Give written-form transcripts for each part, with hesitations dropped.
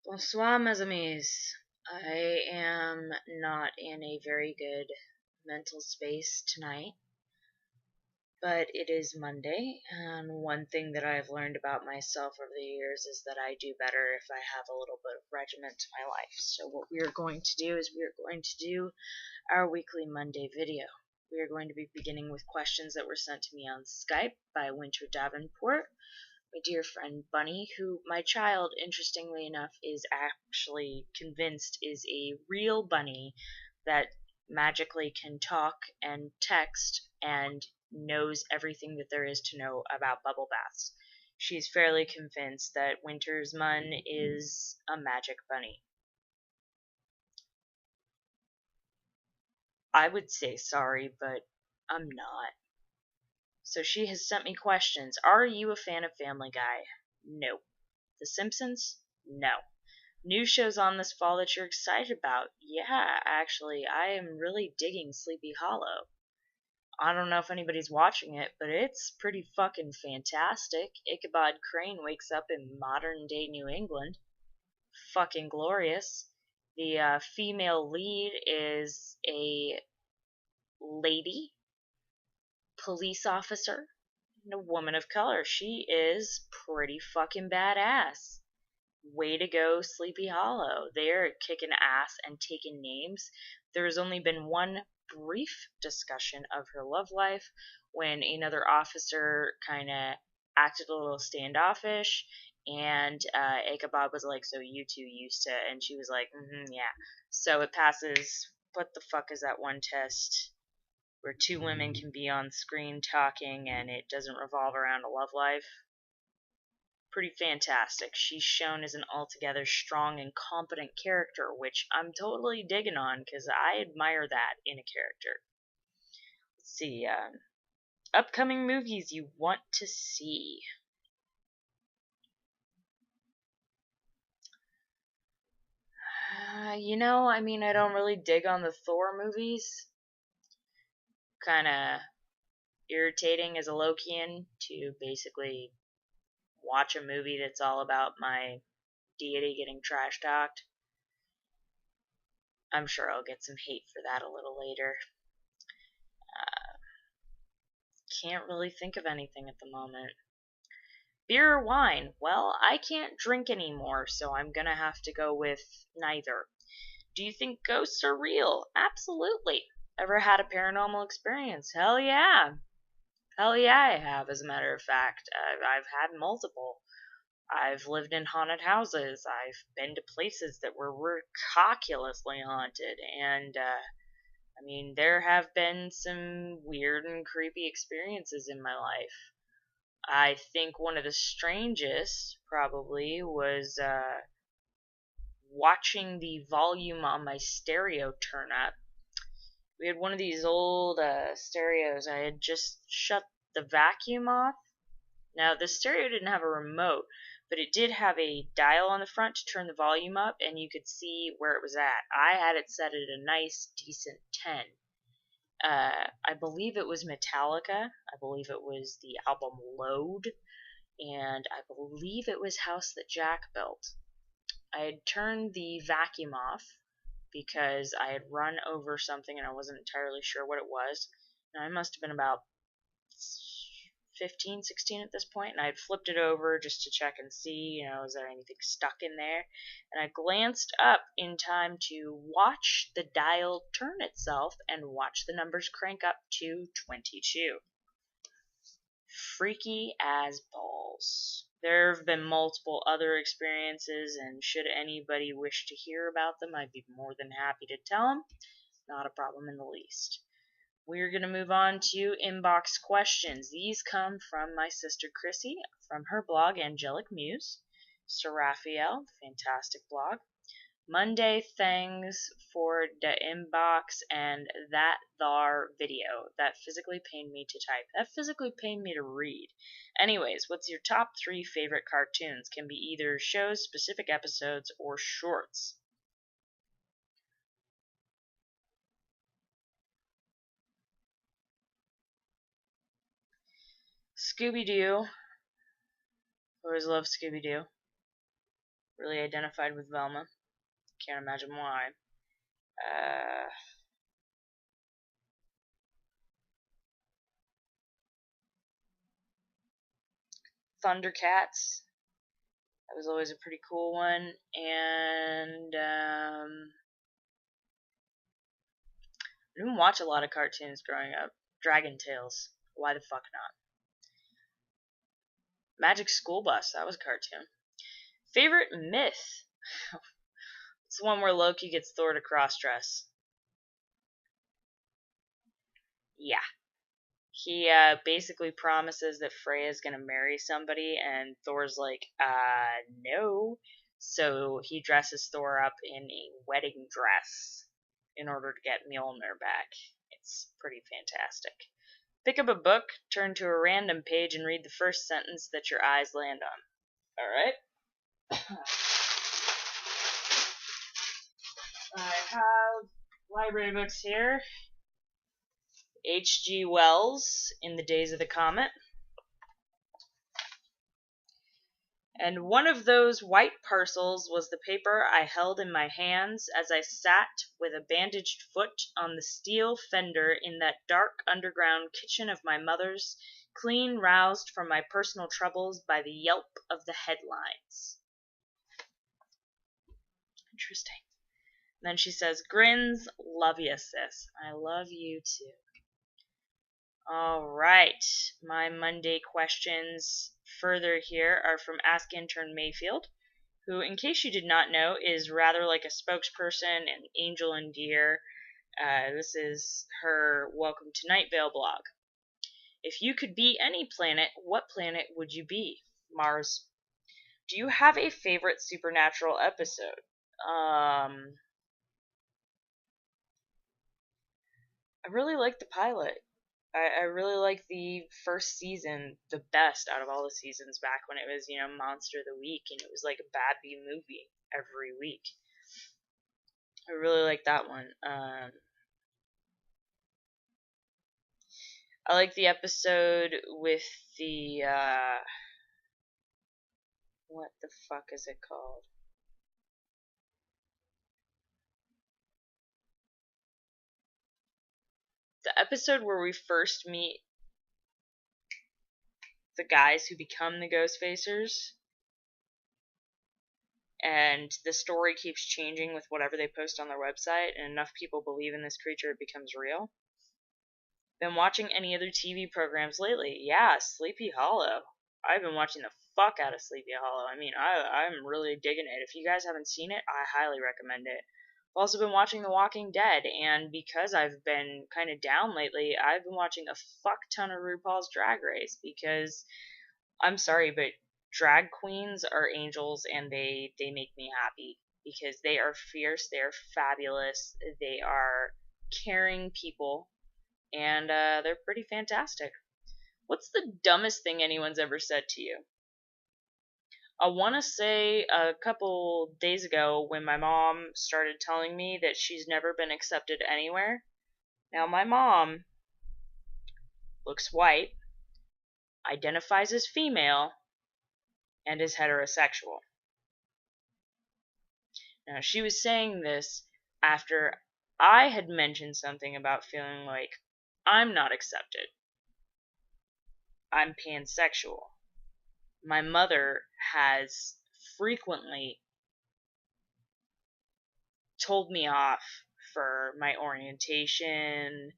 Bonsoir, mes amis. I am not in a very good mental space tonight, but it is Monday, and one thing that I've learned about myself over the years is that I do better if I have a little bit of regiment to my life. So what we are going to do is we are going to do our weekly Monday video. We are going to be beginning with questions that were sent to me on Skype by Winter Davenport, my dear friend Bunny, who my child, interestingly enough, is actually convinced is a real bunny that magically can talk and text and knows everything that there is to know about bubble baths. She's fairly convinced that Winter's Mun is a magic bunny. I would say sorry, but I'm not. So she has sent me questions. Are you a fan of Family Guy? No. The Simpsons? No. New shows on this fall that you're excited about? Yeah, actually, I am really digging Sleepy Hollow. I don't know if anybody's watching it, but it's pretty fucking fantastic. Ichabod Crane wakes up in modern day New England. Fucking glorious. The female lead is a lady police officer and a woman of color. She is pretty fucking badass. Way to go, Sleepy Hollow. They're kicking ass and taking names. There's only been one brief discussion of her love life when another officer kind of acted a little standoffish, and Ichabod was like, "So you two used to," and she was like, "Yeah." So it passes. What the fuck is that one test where two women can be on screen talking and it doesn't revolve around a love life? Pretty fantastic. She's shown as an altogether strong and competent character, which I'm totally digging on because I admire that in a character. Let's see. Upcoming movies you want to see. I don't really dig on the Thor movies. Kind of irritating as a Lokian to basically watch a movie that's all about my deity getting trash talked. I'm sure I'll get some hate for that a little later. Can't really think of anything at the moment. Beer or wine? Well, I can't drink anymore, so I'm gonna have to go with neither. Do you think ghosts are real? Absolutely. Ever had a paranormal experience? Hell yeah. Hell yeah, I have, as a matter of fact. I've had multiple. I've lived in haunted houses. I've been to places that were ridiculously haunted, and there have been some weird and creepy experiences in my life. I think one of the strangest probably was watching the volume on my stereo turn up. We had one of these old stereos. I had just shut the vacuum off. Now, the stereo didn't have a remote, but it did have a dial on the front to turn the volume up, and you could see where it was at. I had it set at a nice, decent 10. I believe it was Metallica. I believe it was the album Load. And I believe it was House That Jack Built. I had turned the vacuum off because I had run over something and I wasn't entirely sure what it was. And I must have been about 15, 16 at this point, and I had flipped it over just to check and see, is there anything stuck in there? And I glanced up in time to watch the dial turn itself and watch the numbers crank up to 22. Freaky as balls. There have been multiple other experiences, and should anybody wish to hear about them, I'd be more than happy to tell them. Not a problem in the least. We're going to move on to inbox questions. These come from my sister Chrissy from her blog Angelic Muse. Sir Raphael, fantastic blog. Monday, thanks for the inbox and that thar video. That physically pained me to type. That physically pained me to read. Anyways, what's your top 3 favorite cartoons? Can be either shows, specific episodes, or shorts. Scooby-Doo. Always loved Scooby-Doo. Really identified with Velma. Can't imagine why. Thundercats. That was always a pretty cool one. And I didn't watch a lot of cartoons growing up. Dragon Tales. Why the fuck not? Magic School Bus. That was a cartoon. Favorite myth? It's the one where Loki gets Thor to cross-dress. Yeah. He basically promises that Freya's gonna marry somebody, and Thor's like, no. So he dresses Thor up in a wedding dress in order to get Mjolnir back. It's pretty fantastic. Pick up a book, turn to a random page, and read the first sentence that your eyes land on. Alright? I have library books here. H.G. Wells, In the Days of the Comet. And one of those white parcels was the paper I held in my hands as I sat with a bandaged foot on the steel fender in that dark underground kitchen of my mother's, clean roused from my personal troubles by the yelp of the headlines. Interesting. And then she says, grins, love you, sis. I love you too. All right, my Monday questions further here are from Ask Intern Mayfield, who, in case you did not know, is rather like a spokesperson and angel and dear. This is her Welcome to Night Vale blog. If you could be any planet, what planet would you be? Mars. Do you have a favorite Supernatural episode? I really like the pilot. I really like the first season the best out of all the seasons back when it was, Monster of the Week and it was like a bad B movie every week. I really like that one. I like the episode with the, what the fuck is it called? The episode where we first meet the guys who become the Ghostfacers, and the story keeps changing with whatever they post on their website, and enough people believe in this creature it becomes real. Been watching any other TV programs lately? Yeah, Sleepy Hollow. I've been watching the fuck out of Sleepy Hollow. I mean, I'm really digging it. If you guys haven't seen it, I highly recommend it. I've also been watching The Walking Dead, and because I've been kind of down lately, I've been watching a fuck ton of RuPaul's Drag Race because, I'm sorry, but drag queens are angels and they make me happy because they are fierce, they are fabulous, they are caring people, and they're pretty fantastic. What's the dumbest thing anyone's ever said to you? I want to say a couple days ago when my mom started telling me that she's never been accepted anywhere. Now, my mom looks white, identifies as female, and is heterosexual. Now, she was saying this after I had mentioned something about feeling like I'm not accepted. I'm pansexual. My mother has frequently told me off for my orientation,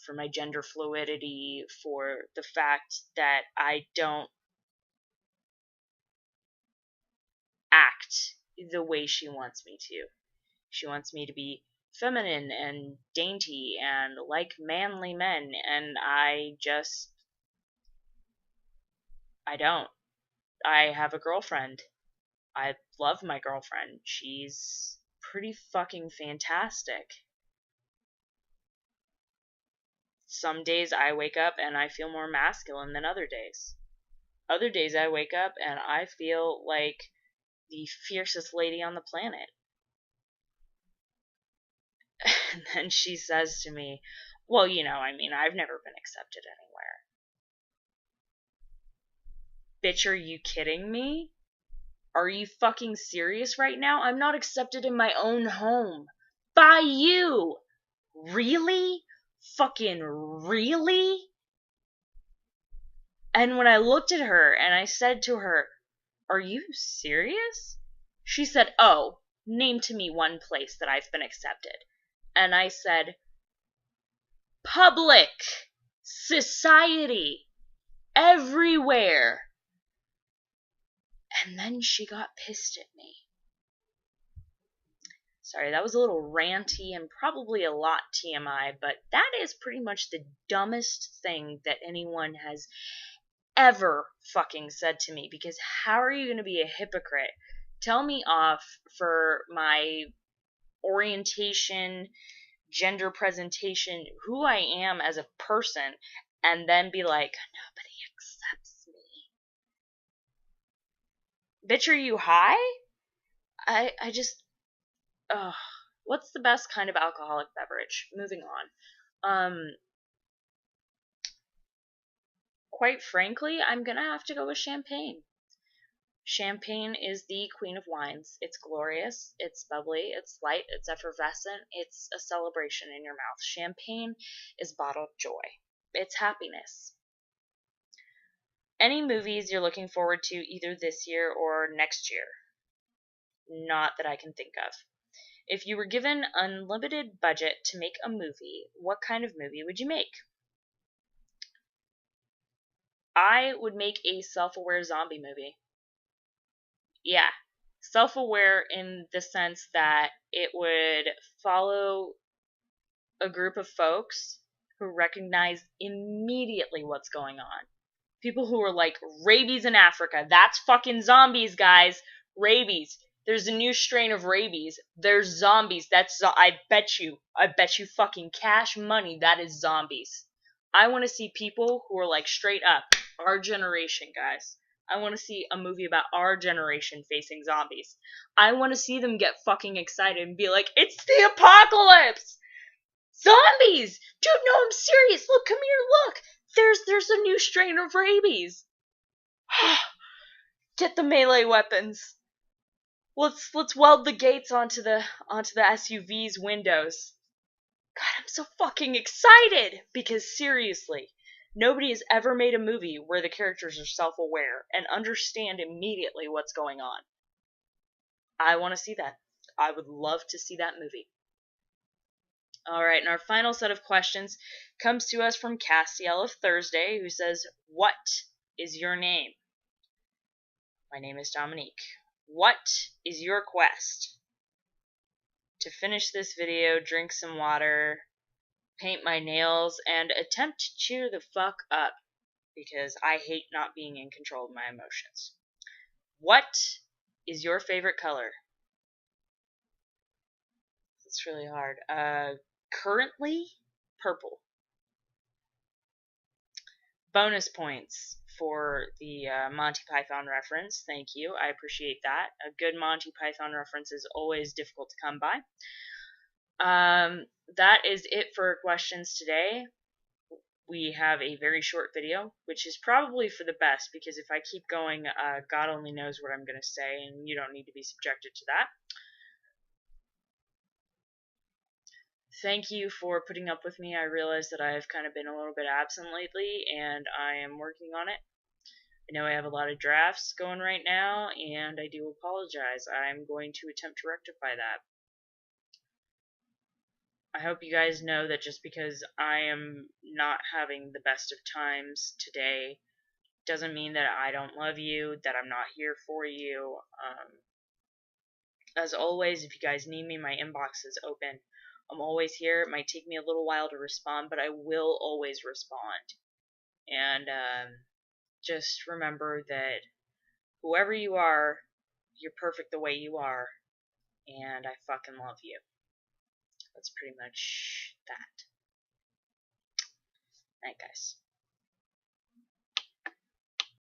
for my gender fluidity, for the fact that I don't act the way she wants me to. She wants me to be feminine and dainty and like manly men, and I don't. I have a girlfriend. I love my girlfriend. She's pretty fucking fantastic. Some days I wake up and I feel more masculine than other days. Other days I wake up and I feel like the fiercest lady on the planet. And then she says to me, well, I've never been accepted anywhere. Bitch, are you kidding me? Are you fucking serious right now? I'm not accepted in my own home. By you! Really? Fucking really? And when I looked at her and I said to her, "Are you serious?" She said, "Oh, name to me one place that I've been accepted." And I said, "Public, society, everywhere." And then she got pissed at me. Sorry, that was a little ranty and probably a lot TMI, but that is pretty much the dumbest thing that anyone has ever fucking said to me. Because how are you going to be a hypocrite? Tell me off for my orientation, gender presentation, who I am as a person, and then be like, nobody accepts me. Bitch, are you high? I just, ugh. What's the best kind of alcoholic beverage? Moving on. Quite frankly, I'm gonna have to go with champagne. Champagne is the queen of wines. It's glorious, it's bubbly, it's light, it's effervescent, it's a celebration in your mouth. Champagne is bottled joy. It's happiness. Any movies you're looking forward to either this year or next year? Not that I can think of. If you were given unlimited budget to make a movie, what kind of movie would you make? I would make a self-aware zombie movie. Yeah. Self-aware in the sense that it would follow a group of folks who recognize immediately what's going on. People who are like, rabies in Africa. That's fucking zombies, guys. Rabies. There's a new strain of rabies. There's zombies. I bet you fucking cash money that is zombies. I want to see people who are like straight up our generation, guys. I want to see a movie about our generation facing zombies. I want to see them get fucking excited and be like, it's the apocalypse! Zombies! Dude, no, I'm serious. Look, come here, look. There's a new strain of rabies. Get the melee weapons. Let's weld the gates onto the SUV's windows. God, I'm so fucking excited! Because seriously, nobody has ever made a movie where the characters are self-aware and understand immediately what's going on. I want to see that. I would love to see that movie. Alright, and our final set of questions comes to us from Castiel of Thursday, who says, "What is your name?" My name is Dominique. What is your quest? To finish this video, drink some water, paint my nails, and attempt to cheer the fuck up, because I hate not being in control of my emotions. What is your favorite color? It's really hard. Currently, purple. Bonus points for the Monty Python reference. Thank you. I appreciate that. A good Monty Python reference is always difficult to come by. That is it for questions today. We have a very short video, which is probably for the best, because if I keep going, God only knows what I'm going to say, and you don't need to be subjected to that. Thank you for putting up with me. I realize that I've kind of been a little bit absent lately, and I am working on it. I know I have a lot of drafts going right now, and I do apologize. I'm going to attempt to rectify that. I hope you guys know that just because I am not having the best of times today doesn't mean that I don't love you, that I'm not here for you. As always, if you guys need me, my inbox is open. I'm always here. It might take me a little while to respond, but I will always respond. And just remember that whoever you are, you're perfect the way you are, and I fucking love you. That's pretty much that. Night, guys.